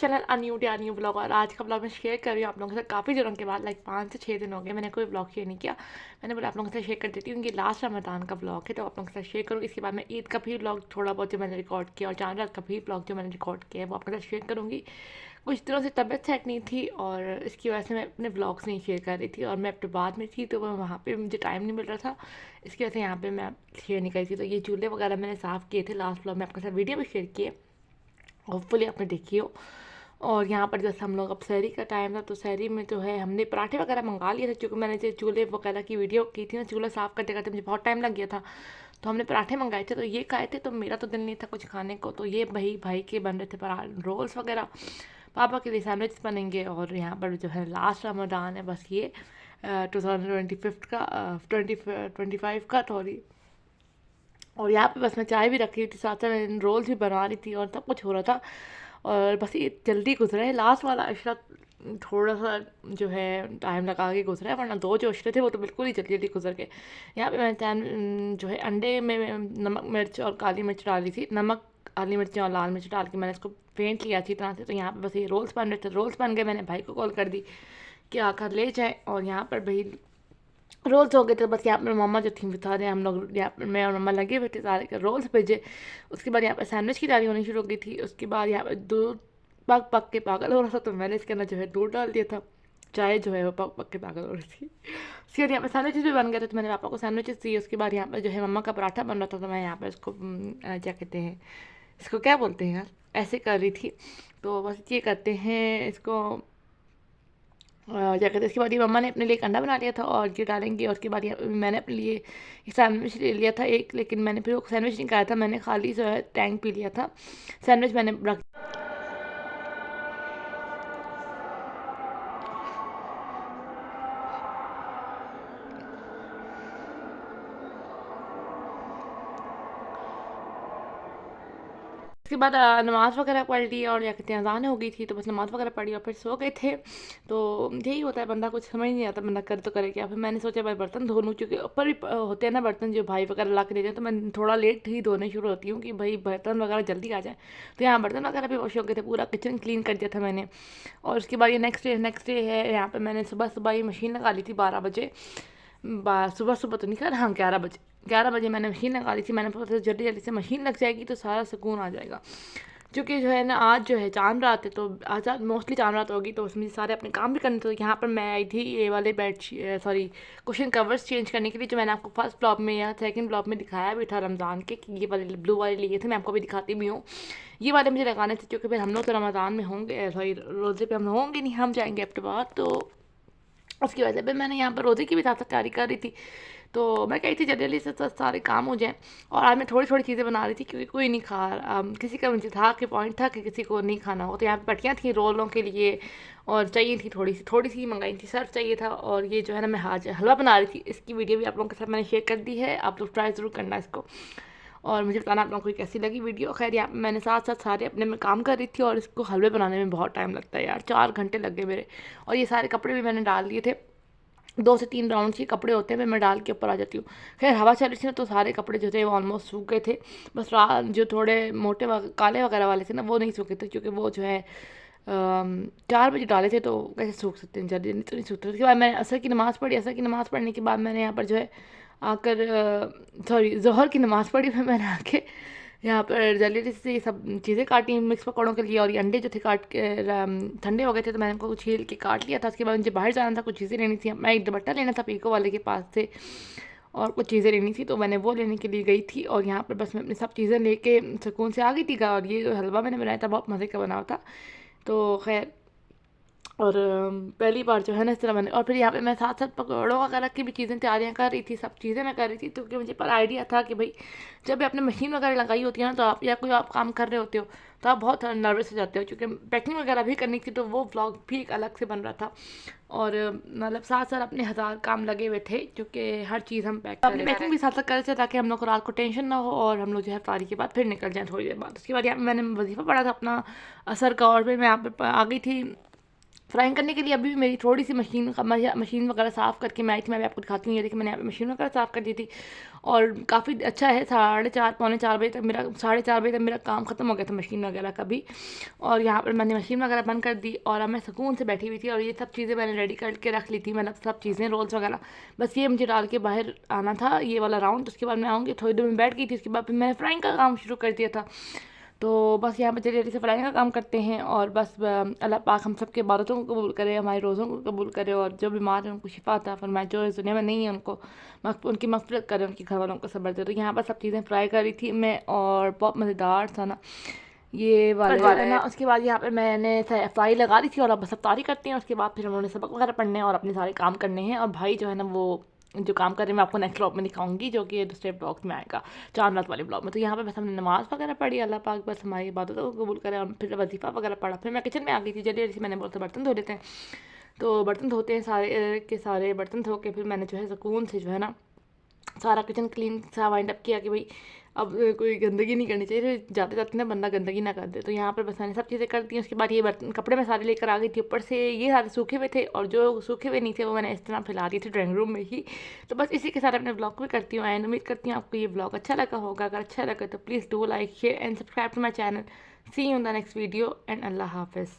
Channel new blog. और आज का ब्लॉग मैं शेयर कर रही हूँ आप लोगों के साथ। काफ़ी दिनों के बाद 5 से 6 दिन हो गए मैंने कोई ब्लॉग शेयर नहीं किया। मैंने बोला आप लोगों के साथ शेयर कर देती हूँ, क्योंकि लास्ट रमज़ान का ब्लॉग है तो आप लोगों के साथ शेयर करूँ। इसके बाद मैं ईद का भी ब्लॉग थोड़ा बहुत जो मैंने रिकॉर्ड किया और चांद रात का भी ब्लॉग जो मैंने रिकॉर्ड किया है वो आपके साथ शेयर करूँगी। कुछ दिनों से तबीयत सेट नहीं थी और इसकी वजह से मैं अपने ब्लॉग्स नहीं शेयर कर रही थी, और मैं अपने बाद में थी तो वहाँ पे मुझे टाइम नहीं मिल रहा था। इसकी वजह से यहाँ पे मैं शेयर नहीं करी थी। तो ये चूल्हे वगैरह मैंने साफ़ किए थे, लास्ट ब्लॉग में आपके साथ वीडियो भी शेयर किए, होपफुली आपने देखी हो। और यहाँ पर जैसे हम लोग अब सहरी का टाइम था तो सहरी में जो है हमने पराठे वगैरह मंगा लिए थे, क्योंकि मैंने जो चूल्हे वगैरह की वीडियो की थी ना, चूल्हा साफ़ करते करते मुझे बहुत टाइम लग गया था। तो हमने पराठे मंगाए थे तो ये खाए थे, तो मेरा तो दिल नहीं था कुछ खाने को। तो ये भाई भाई के बन रहे थे रोल्स वगैरह, पापा के लिए सैंडविच बनेंगे। और यहाँ पर जो है लास्ट रमदान है बस ये 2025 का 2025 का सॉरी। और यहाँ पे बस मैं चाय भी रखी थी, साथ साथ मैं रोल्स भी बना रही थी और सब कुछ हो रहा था। और बस ये जल्दी गुजरा है लास्ट वाला अशरा, थोड़ा सा जो है टाइम लगा के गुजरा है, वरना दो जो अशरे थे वो तो बिल्कुल ही जल्दी जल्दी गुजर गए। यहाँ पे मैं जो है अंडे में नमक मिर्च और काली मिर्च डाली थी, नमक काली मिर्चें और लाल मिर्च डाल के मैंने इसको फेंट लिया अच्छी तरह से। तो यहाँ पे बस ये रोल्स बन रहे थे, रोल्स बन गए। मैंने भाई को कॉल कर दी कि आकर ले जाए। और यहाँ पर भाई रोल्स हो गए थे, बस यहाँ पर मम्मा जो थी बता रहे हम लोग, यहाँ पर मैं और मम्मा लगे हुए थे सारे के रोल्स भेजे। उसके बाद यहाँ पर सैंडविच की तैयारी होनी शुरू हो गई थी। उसके बाद यहाँ पर दूध पक पक के पागल हो रहा था तो मैंने इसके अंदर जो है दूध डाल दिया था, चाय जो है वो पक पक के पागल हो रही थी। उसके बाद यहाँ पर सैंडविचेस भी बन गए थे तो मैंने पापा को सैंडविचेस दिए। उसके बाद यहाँ पर जो है मम्मा का पराठा बन रहा था तो मैं यहाँ पर इसको क्या कहते हैं, इसको क्या बोलते हैं यार, ऐसे कर रही थी। तो बस ये करते हैं इसको क्या कहते हैं। इसके बाद ये मम्मा ने अपने लिए एक अंडा बना लिया था और ये डालेंगे। और उसके बाद मैंने अपने लिए एक सैंडविच ले लिया था एक, लेकिन मैंने फिर वो सैंडविच नहीं खाया था, मैंने खाली जो है टैंक पी लिया था। सैंडविच मैंने रख उसके बाद नमाज़ वगैरह पढ़ ली और क्या कहते हैं अज़ान हो गई थी तो बस नमाज़ वगैरह पढ़ी और फिर सो गए थे। तो यही होता है, बंदा कुछ समझ नहीं आता बंदा करे तो करे क्या। फिर मैंने सोचा मैं बर्तन धो लूँ, क्योंकि ऊपर भी होते हैं ना बर्तन जो भाई वगैरह ला के देते हैं, तो मैं थोड़ा लेट ही धोने शुरू होती हूँ कि भाई बर्तन वगैरह जल्दी आ जाए। तो यहाँ बर्तन वगैरह भी वॉश हो गए थे, पूरा किचन क्लीन कर दिया था मैंने। और उसके बाद ये नेक्स्ट डे है। यहाँ पर मैंने सुबह सुबह ही मशीन लगा ली थी 12 बजे, सुबह सुबह तो नहीं कर, हाँ 11 बजे मैंने मशीन लगा ली थी। मैंने सोचा जल्दी जल्दी से मशीन लग जाएगी तो सारा सुकून आ जाएगा। क्योंकि जो है ना आज जो है चांद रात है, तो आज मोस्टली चांद रात होगी तो उसमें सारे अपने काम भी करने। तो यहाँ पर मैं आई थी ये वाले सॉरी कुशन कवर्स चेंज करने के लिए, जो मैंने आपको फर्स्ट ब्लॉग में या सेकंड ब्लॉग में दिखाया भी था रमज़ान के, कि ये वाले ब्लू वाले लिए थे, मैं आपको भी दिखाती भी हूँ। ये वाले मुझे लगाने थे क्योंकि फिर हम लोग तो रमज़ान में होंगे, सॉरी रोज़े पे हम होंगे नहीं, हम जाएंगे अपने बाद। तो उसकी वजह से मैं यहाँ पर रोज़े की भी साथ साथ तैयारी कर रही थी। तो मैं कही थी जल्दी जल्दी से सारे काम हो जाएँ। और आज मैं थोड़ी थोड़ी चीज़ें बना रही थी क्योंकि कोई नहीं खा किसी का मुझे था कि पॉइंट था कि किसी को नहीं खाना हो। तो यहाँ पे पटियाँ थी रोलों के लिए और चाहिए थी थोड़ी सी मंगाई थी, सर्फ चाहिए था। और ये जो है ना मैं आज हलवा बना रही थी, इसकी वीडियो भी आप लोगों के साथ मैंने शेयर कर दी है, आप लोग ट्राई ज़रूर करना इसको और मुझे बताना आप लोगों को कैसी लगी वीडियो। खैर यहाँ मैंने साथ साथ सारे अपने में काम कर रही थी और इसको हलवे बनाने में बहुत टाइम लगता है यार, 4 घंटे लग गए मेरे। और ये सारे कपड़े भी मैंने डाल दिए थे, 2 से 3 राउंड के कपड़े होते हैं, फिर मैं डाल के ऊपर आ जाती हूँ। खैर हवा चल रही थी ना तो सारे कपड़े जो थे वो ऑलमोस्ट सूख गए थे। बस जो थोड़े मोटे काले वगैरह वाले थे ना वो नहीं सूखे थे, क्योंकि वो जो है 4 बजे डाले थे तो कैसे सूख सकते हैं, जल्दी नहीं तो नहीं सूखते। उसके बाद मैंने असर की नमाज़ पढ़ी। असर की नमाज़ पढ़ने के बाद मैंने यहाँ पर जो है आकर सॉरी ज़ोहर की नमाज़ पढ़ी। फिर मैंने आके यहाँ पर जल्दी जल्दी से ये सब चीज़ें काटी मिक्स पकौड़ों के लिए। और ये अंडे जो थे काट के ठंडे हो गए थे तो मैंने उनको छील के काट लिया था। उसके बाद मुझे बाहर जाना था, कुछ चीज़ें लेनी थी, मैं एक दुपट्टा लेना था पीको वाले के पास से और कुछ चीज़ें लेनी थी, तो मैंने वो लेने के लिए गई थी। और यहाँ पर बस मैं अपनी सब चीज़ें लेके सुकून से आ गई थी। और ये जो हलवा मैंने बनाया था बहुत मज़े का बना था। तो खैर और पहली बार जो है ना इस तरह मैंने, और फिर यहाँ पे मैं साथ साथ पकौड़ों वगैरह की भी चीज़ें तैयारियाँ कर रही थी, सब चीज़ें मैं कर रही थी। तो क्योंकि मुझे पर आइडिया था कि भाई जब भी आपने मशीन वगैरह लगाई होती है ना तो आप या कोई आप काम कर रहे होते हो तो आप बहुत नर्वस हो जाते हो, क्योंकि पैकिंग वगैरह भी करनी थी तो वो व्लॉग भी एक अलग से बन रहा था। और मतलब साथ साथ अपने 1000 काम लगे हुए थे, क्योंकि हर चीज़ हम अपनी पैकिंग भी साथ साथ कर रहे थे ताकि हम लोग को रात को टेंशन ना हो और हम लोग जो है इफ्तारी के बाद फिर निकल जाएँ थोड़ी देर बाद। उसके बाद यहाँ मैंने वजीफ़ा पढ़ा था अपना असर का, और फिर मैं यहाँ पर आ गई थी फ्राइंग करने के लिए अभी भी मेरी थोड़ी सी मशीन वगैरह साफ़ करके मैं आई थी, मैं भी आपको दिखाती हूँ। ये देखिए मैंने यहाँ पे मशीन वगैरह साफ़ कर दी थी और काफ़ी अच्छा है। 4:30 पौने 4 बजे तक मेरा 4:30 बजे तक मेरा काम ख़त्म हो गया था मशीन वगैरह का भी। और यहाँ पर मैंने मशीन वगैरह बंद कर दी और अब मैं सुकून से बैठी हुई थी और ये सब चीज़ें मैंने रेडी करके रख ली थी, मतलब सब चीज़ें रोल्स वगैरह। बस ये मुझे डाल के बाहर आना था ये वाला राउंड, उसके बाद मैं आऊँगी। थोड़ी देर में बैठ गई थी, उसके बाद फिर मैंने फ्राइंग का काम शुरू कर दिया था। तो बस यहाँ पर जल्दी जल्दी से फ्राइंग का काम करते हैं और बस अल्लाह पाक हम सब के इबादतों को कबूल करे, हमारे रोज़ों को कबूल करे और जो बीमार हैं उनको शिफा अता फरमाए, जो इस दुनिया में नहीं है उनको उनकी मग़फ़िरत करे, उनके घर वालों को सब्र दे। तो यहाँ पर सब चीज़ें फ्राई कर रही थी मैं और बहुत मज़ेदार था ना ये वाले है ना। उसके बाद यहाँ पे मैंने फ्राई लगा दी थी और अब बस अफ्तारी करते हैं। उसके बाद फिर उन्होंने सबक वगैरह पढ़ने हैं और अपने सारे काम करने हैं। और भाई जो है ना वो जो काम कर रहे हैं मैं आपको नेक्स्ट ब्लॉग में दिखाऊंगी, जो कि दूसरे ब्लॉग में आएगा, चांद रात वाले ब्लॉग में। तो यहाँ पे बस हमने नमाज़ वगैरह पढ़ी, अल्लाह पाक बस हमारी इबादतों को कबूल करे, और फिर वजीफ़ा वगैरह पढ़ा। फिर मैं किचन में आ गई थी जल्दी जल्दी से, मैंने बोला बर्तन धो लेते हैं। तो बर्तन धोते हैं सारे के सारे बर्तन धो के फिर मैंने जो है सुकून से जो है ना सारा किचन क्लीन सा वाइंड अप किया कि भाई अब कोई गंदगी नहीं करनी चाहिए, जाते जाते ना बंदा गंदगी ना कर दे। तो यहाँ पर बस मैंने सब चीज़ें कर दी। उसके बाद ये बर्तन कपड़े मैं सारे लेकर आ गई थी, ऊपर से ये सारे सूखे हुए थे और जो सूखे हुए नहीं थे वो मैंने इस तरह फैला दिए थे ड्राइंग रूम में ही। तो बस इसी के साथ अपने ब्लॉग को भी करती हूँ एंड उम्मीद करती हूँ आपको ये ब्लॉग अच्छा लगा होगा। अगर अच्छा लगा तो please do like share and subscribe to my channel. See you in the next video and अल्लाह हाफिज़।